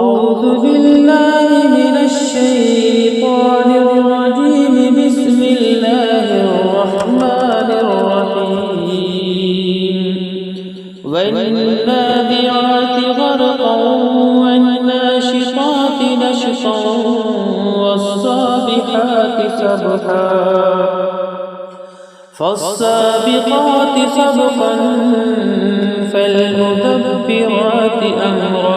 أعوذ بالله من الشيطان الرجيم. بسم الله الرحمن الرحيم. والنادعات غرقا والناشطات نشطا والسابحات سبحا فالسابقات سبقا فالمدبرات أمرا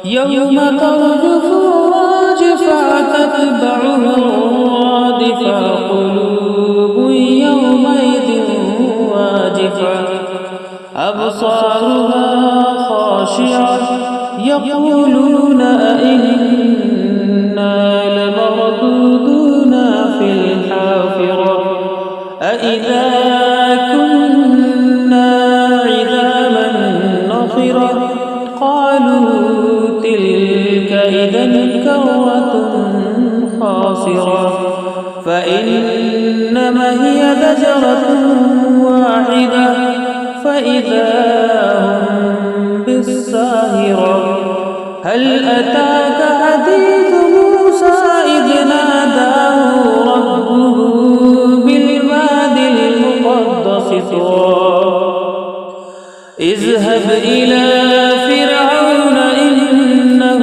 يوم ترجف الراجفة تتبعها الرادفة قلوب يومئذ واجفة أبصارها خاشعة يقولون أئنا لمردودون في الحافرة أئذا كنا عظاما نخرة قالوا تلك إذا كرة خاسرة فإنما هي زجرة واحدة فإذا هم بالساهرة. هل أتاك حديث موسى إذ ناداه ربه بالوادي المقدس طوى اذهب إلى فرعون إنه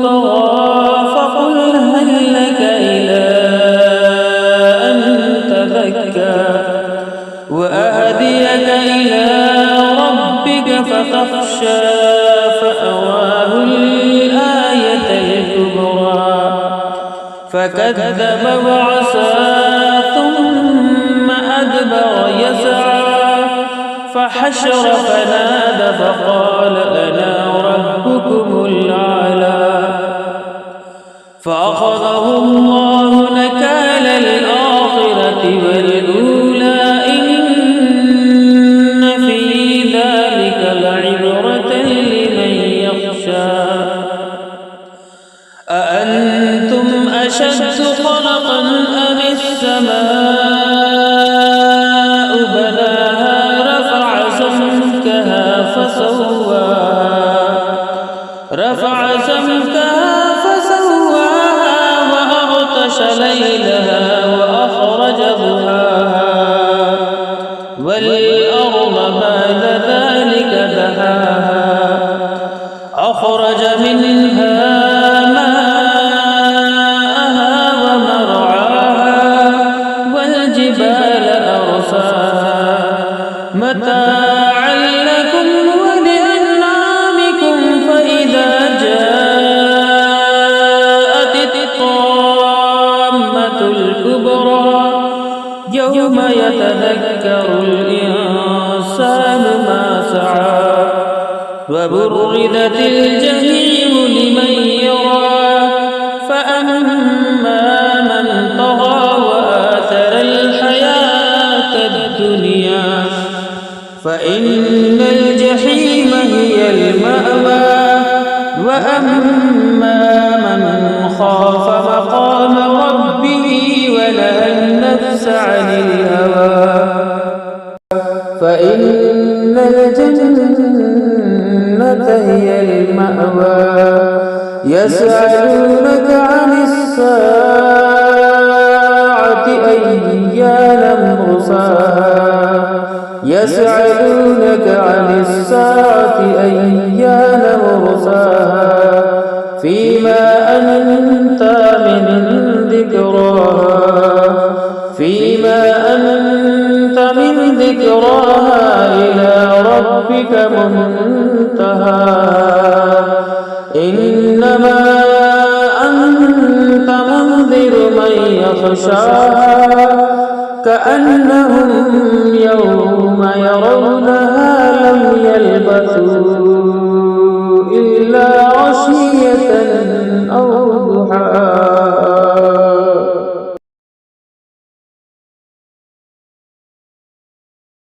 طغى فقل هل لك إلى أن تزكى وأهديك إلى ربك فتخشى فأواه الآية الكبرى فكذب وعصى ثم أدبر يسعى فحشر فنادى فقال أنا ربكم الأعلى فأخذه الله نكال الآخرة والأولى إن في ذلك لعبرة لمن يخشى. أأنتم أشد خلقا أم السماء بناها رفع سمكها فسواها وأغطش ليلها وأخرج ضحاها والأرض بعد ذلك دحاها أخرج منها ماءها ومرعاها والجبال أرساها متاعا لكم ولأنعامكم فإذا جاءت الطامة الكبرى يوم يتذكر الإنسان ما سعى وبرزت الجحيم لمن يرى فأما من طغى وآثر الحياة الدنيا فإن الجحيم هي المأوى وأما من خاف مقام ربه ونهى النفس عن الهوى فإن الجنة هي المأوى. يسألونك عن الساعة أيان مرساها يسألونك عن الساعة أيان مرساها فيما أنت من ذكراها إلى ربك منتهاها إنما أنت منذر من يخشاها كأنهم يوم يرونها لم يلبثوا إلا عشية أو ضحاها.